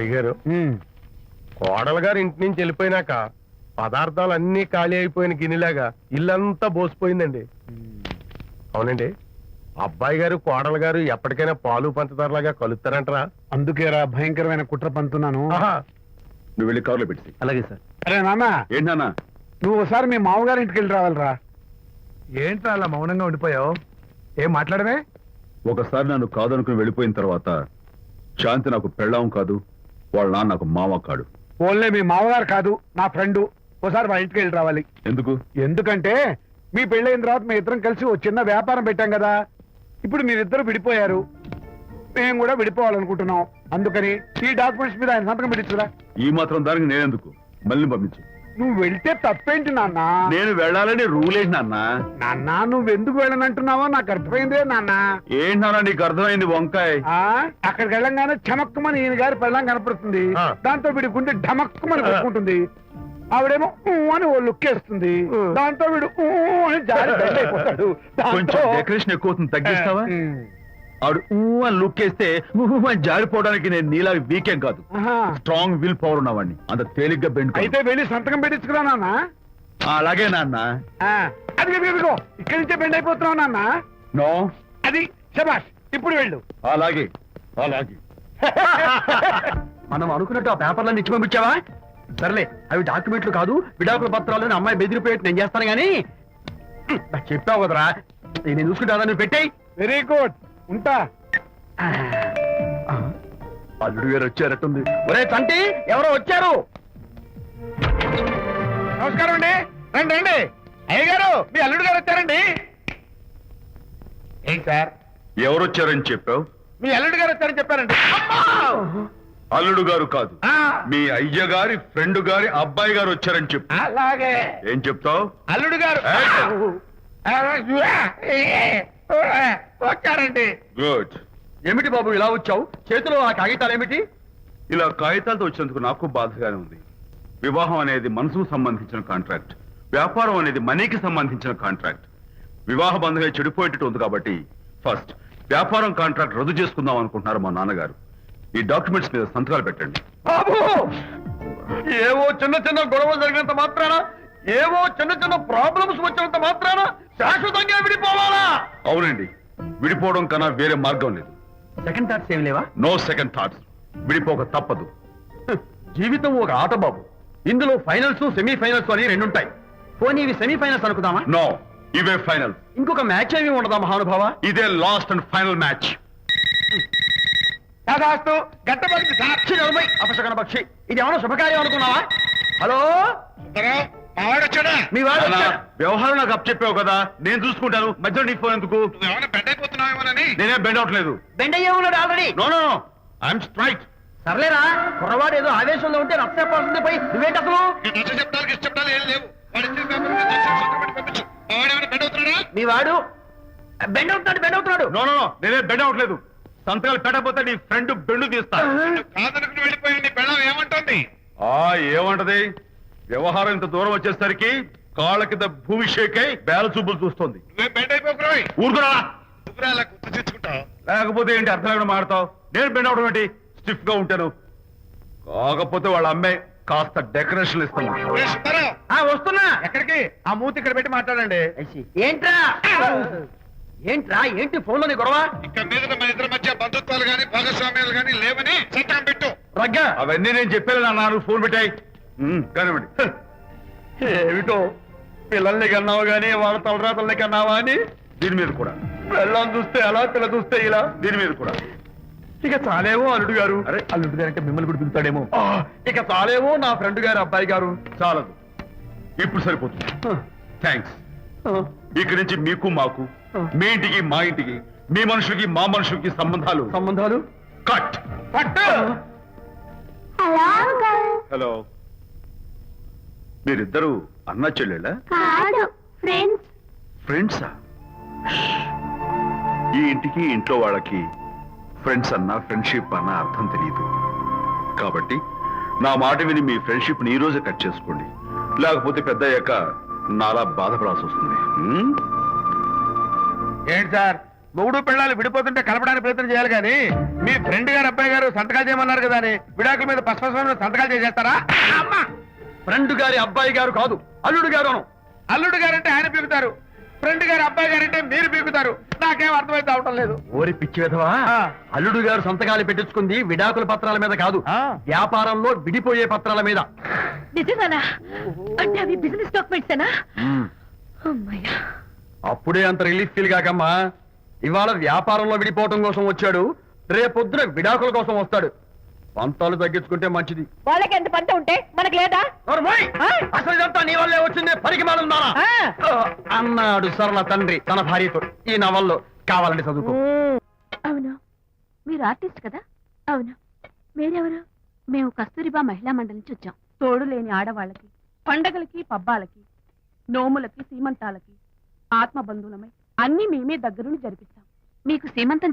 అయ్యగారు కోడలు గారు ఇంటి నుంచి వెళ్ళిపోయినాక పదార్థాలు అన్ని ఖాళీ అయిపోయిన గిన్నెలాగా ఇల్లంతా బోసిపోయిందండి. అవునండి, అబ్బాయి గారు కోడలు గారు ఎప్పటికైనా పాలు పంచదారలాగా కలుస్తారంటరా? అందుకేరా భయంకరమైన కుట్ర పంతున్నాను. నువ్వు వెళ్ళి కారులో పెట్టి. అలాగే సార్. అరే నాన్న, ఏంటన్నా? నువ్వు ఒకసారి మీ మామగారి ఇంటికి వెళ్ళి రావాలిరా. ఏంట్రా అలా మౌనంగా ఉండిపోయావు? ఏం మాట్లాడమే? ఒకసారి నన్ను కాదనుకుని వెళ్ళిపోయిన తర్వాత శాంతి నాకు పెళ్ళాం కాదు, వాళ్ళ నాన్న నాకు మామ కాడు. ఓన్లే మీ మామగారు కాదు, నా ఫ్రెండ్. ఒకసారి మా ఇంటికి వెళ్ళి రావాలి. ఎందుకు? ఎందుకంటే మీ పెళ్ళైన తర్వాత మీ ఇద్దరం కలిసి ఓ చిన్న వ్యాపారం పెట్టాం కదా. ఇప్పుడు మీరిద్దరు విడిపోయారు, మేము కూడా విడిపోవాలనుకుంటున్నాం. అందుకని ఈ డాక్యుమెంట్స్ మీద ఆయన సంతకం పెట్టించురా. ఈ మాత్రం దానికి నేనెందుకు? మళ్ళీ పంపించు. నువ్వు వెళ్తే తప్పేంటి నాన్న? నేను వెళ్ళాలని రూల్ ఏంటి నాన్న? నాన్న, నువ్వు ఎందుకు వెళ్ళనంటున్నావో నాకు అర్థమైందే నాన్న. ఏంటి నాన్న నీకు అర్థమైంది వంకాయ? అక్కడికి వెళ్ళంగానే చమక్కుమని ఈయన గారి పెళ్ళం కనపడుతుంది. దాంతో వీడి గుండె ఢమక్కుమని కొట్టుకుంటుంది. ఆవిడేమో అని ఓ లుక్ వేస్తుంది. దాంతో వీడు అని జారి బెడ్ అయిపోతాడు. కొంచెం డెకరేషన్ ఎక్కువ అవుతుంది, తగ్గిస్తావా? ఆడు అని లుక్ వేస్తే అని జారిపోవడానికి నేను నీలా వీకేం కాదు, స్ట్రాంగ్ విల్ పవర్ ఉన్నవాడిని. అంత తేలిగ్గా బెండ్. అయితే వెళ్ళి సంతకం పెట్టించుకురా నాన్న. అలాగే నాన్న. అది ఇక్కడి నుంచే బెండ్ అయిపోతున్నావు నాన్న. నో, అది శబాష్. ఇప్పుడు వెళ్ళు. అలాగే అలాగే. మనం అనుకున్నట్టు ఆ పేపర్లను ఇచ్చి పంపించావా? సర్లే, అవి డాక్యుమెంట్లు కాదు, విడాకుల పత్రాలు. అమ్మాయి బెదిరిపోయేట్టు నేను చేస్తాను గానీ చెప్పావు కదరా, నేను చూసుకుంటా. నువ్వు పెట్టాయి. వెరీ గుడ్, ఉంటా. అల్లుడు గారు వచ్చారట్టుంది. ఒరే తంటి, ఎవరో వచ్చారు. నమస్కారం అండి. రండి రండి. అయ్య గారు, మీ అల్లుడు గారు వచ్చారండి. ఏంటి సార్? ఎవరు వచ్చారని చెప్పావు? మీ అల్లుడు గారు వచ్చారని చెప్పారండి. అల్లుడు గారు కాదు, మీ అయ్య గారి ఫ్రెండ్ గారి అబ్బాయి గారు వచ్చారని చెప్పు. అలాగే. ఏం చెప్తావు? అల్లుడు గారు వచ్చారండి. గుడ్. ఏమిటి బాబు ఇలా వచ్చావు? చేతిలో ఆ కాగితాలు ఏమిటి? ఇలా కాగితాలతో వచ్చినందుకు నాకు బాధగానే ఉంది. వివాహం అనేది మనసుకు సంబంధించిన కాంట్రాక్ట్, వ్యాపారం అనేది మనీకి సంబంధించిన కాంట్రాక్ట్. వివాహ బంధంగా చెడిపోయేటట్టు ఉంది కాబట్టి ఫస్ట్ వ్యాపారం కాంట్రాక్ట్ రద్దు చేసుకుందాం అనుకుంటున్నారు మా నాన్నగారు. ఈ డాక్యుమెంట్స్ మీద సంతకాలు పెట్టండి. బాబు, ఏవో చిన్న చిన్న గొడవలు జరిగినంత మాత్రాన, ఏవో చిన్న చిన్న ప్రాబ్లమ్స్ వచ్చినంత మాత్రాన శాశ్వతంగా విడిపోవాలా? అవునండి, విడిపోవడం కన్నా వేరే మార్గం లేదు. సెకండ్ థాట్స్ ఏమి లేవా? No second thoughts. విడిపోక తప్పదు. జీవితం ఒక ఆట బాబు. ఇందులో ఫైనల్స్, సెమీఫైనల్స్ అని రెండుంటాయి. పోనీ ఇవి సెమీఫైనల్స్ అనుకుందామా? నో, ఇవే ఫైనల్. ఇంకొక మ్యాచ్ ఏమి ఉండదా మహానుభావ? ఇదే లాస్ట్ అండ్ ఫైనల్ మ్యాచ్. గట్టబడి సాక్షి నలభై అపశకన పక్షి. ఇది ఏమైనా శుభకార్యం అనుకున్నావా? హలో, మీ వాడు వచ్చాడా? వ్యవహారం నాకు అప్ చెప్పావు కదా, నేను చూసుకుంటాను. మధ్యలో నీ ఫోన్ ఎందుకు? బెడ్ అయిపోతున్నావేమోనని. నేనే బెండ్ అవట్లేదు. బెండ్ అయ్యే ఉన్నాడు already. No no no, I'm straight. సర్లేరా, కుర్రవాడు ఏదో ఆవేశంలో ఉంటే రక్త చెప్పాల్సింది పోయి నువ్వేంటి అసలు? చెప్తాలు ఏం లేవు. మీ వాడు బెండ్ అవుతున్నాడు. నో నో నో, నేనే బెండ్ అవట్లేదు. సంతకాలు పెట్టకపోతే నీ ఫ్రెండ్ బెండు తీస్తా. కాదనుకుని వెళ్ళిపోయి నీ పెళ్ళం ఏమంటుంది? ఏమంటది? వ్యవహారం ఇంత దూరం వచ్చేసరికి కాళ్ళ కింద భూమి షేక్ అయి బేల చూపులు చూస్తుంది. బెడ్ అయిపోకురాయి. ఊరుకురా. గుర్తు తెచ్చుకుంటావు. లేకపోతే ఏంటి అర్థం లేకుండా మాడతావు? నేను బెండ్ అవడం ఏంటి? స్టిఫ్ గా ఉంటాను. కాకపోతే వాళ్ళ అమ్మాయి కాస్త డెకరేషన్ ఇస్తాను. వస్తున్నా. ఎక్కడికి? ఆ మూతి ఇక్కడ పెట్టి మాట్లాడండి. ఏంట్రా ఏంటి ఫోన్ లోని గొడవ? ఇక్కడ మీద మన ఇద్దరి మధ్య బంధుత్వాలు గాని భాగస్వామ్యాలు గాని లేవని సంతకం పెట్టు. రగ్గా, అవన్నీ నేను చెప్పాను నాన్న, ఫోన్ పెట్టాయి. కానివ్వండి. ఏమిటో పిల్లల్ని కన్నావు గానీ వాళ్ళ తలరాతల్ని కన్నావా అని. దీని మీద కూడా పిల్లల్ని చూస్తే అలా, పిల్ల చూస్తే ఇలా. దీని మీద కూడా ఇక చాలేమో అల్లుడు గారు. అరే, అల్లుడు గారు అంటే మిమ్మల్ని కూడా పిలుతాడేమో. ఇక చాలేమో నా ఫ్రెండ్ గారు అబ్బాయి గారు. చాలదు, ఇప్పుడు సరిపోతుంది. థ్యాంక్స్. ఇక్కడి నుంచి మీకు మాకు, మీ ఇంటికి మా ఇంటికి, మీ మనుషులకి మా మనుషులకి సంబంధాలు కట్. హలో, మీరిద్దరు అన్నా చెల్లెళ్ళా? ఫ్రెండ్సా? ఈ ఇంటికి ఇంట్లో వాళ్ళకి ఫ్రెండ్స్ అన్నా ఫ్రెండ్షిప్ అన్నా అర్థం తెలియదు. కాబట్టి నా మాట విని మీ ఫ్రెండ్షిప్ ని ఈ రోజే కట్ చేసుకోండి. లేకపోతే పెద్ద అయ్యాక నాలా బాధపడాల్సి వస్తుంది. ఏంటి సార్, మొగుడు పిల్లలు విడిపోతుంటే కలపడానికి ప్రయత్నం చేయాలి కానీ మీ ఫ్రెండ్ గారు అబ్బాయి గారు సంతకాలు చేయమన్నారు కదా అని విడాకుల మీద పశ్చిమ సంతకాలు చేసేస్తారా? అమ్మా! ఫ్రెండ్ గారి అబ్బాయి గారు కాదు, అల్లుడు గారు అను. అల్లుడు గారంటే ఆయన పీకుతారు, ఫ్రెండ్ గారు అబ్బాయి గారంటే మీరు పీకుతారు. నాకేం అర్థమైతే అవటం లేదు. ఓరి పిచ్చి విధవా, ఆ. అల్లుడు గారు సంతకాలు పెట్టించుకుంది విడాకుల పత్రాల మీద కాదు, ఆ. వ్యాపారంలో విడిపోయే పత్రాల మీద. నిజంగానా? అంటే అవి బిజినెస్ డాక్యుమెంట్సేనా? అమ్మయ్యా. అప్పుడే అంత రిలీఫ్ ఫీల్ కాకమ్మా. ఇవాళ వ్యాపారంలో విడిపోవటం కోసం వచ్చాడు, రేపొద్దున విడాకుల కోసం వస్తాడు. పంతాలు తగ్గించుకుంటే మంచిది. వాళ్ళకి ఎంత పంట ఉంటే మనకు లేదా? నోర్మోయ్! ఆ? అసలు ఇదంతా నీ వల్లే వచ్చింది, పరికి మాలుందానా అన్నాడు సరళ తండ్రి తన భార్యతో ఈ నవల్లో. కావాలంటే చదువుకో. అవును, మీరు ఆర్టిస్ట్ కదా? అవును. మీరెవరు? మేము కస్తూరిబా మహిళా మండలి నుంచి వచ్చాం. తోడు లేని ఆడవాళ్ళకి, పండగలకి, పబ్బాలకి, నోములకి, సీమంతాలకి ఆత్మ బంధువులమై అన్ని మేమే దగ్గరుండి జరిపిస్తాం. మీకు సీమంతం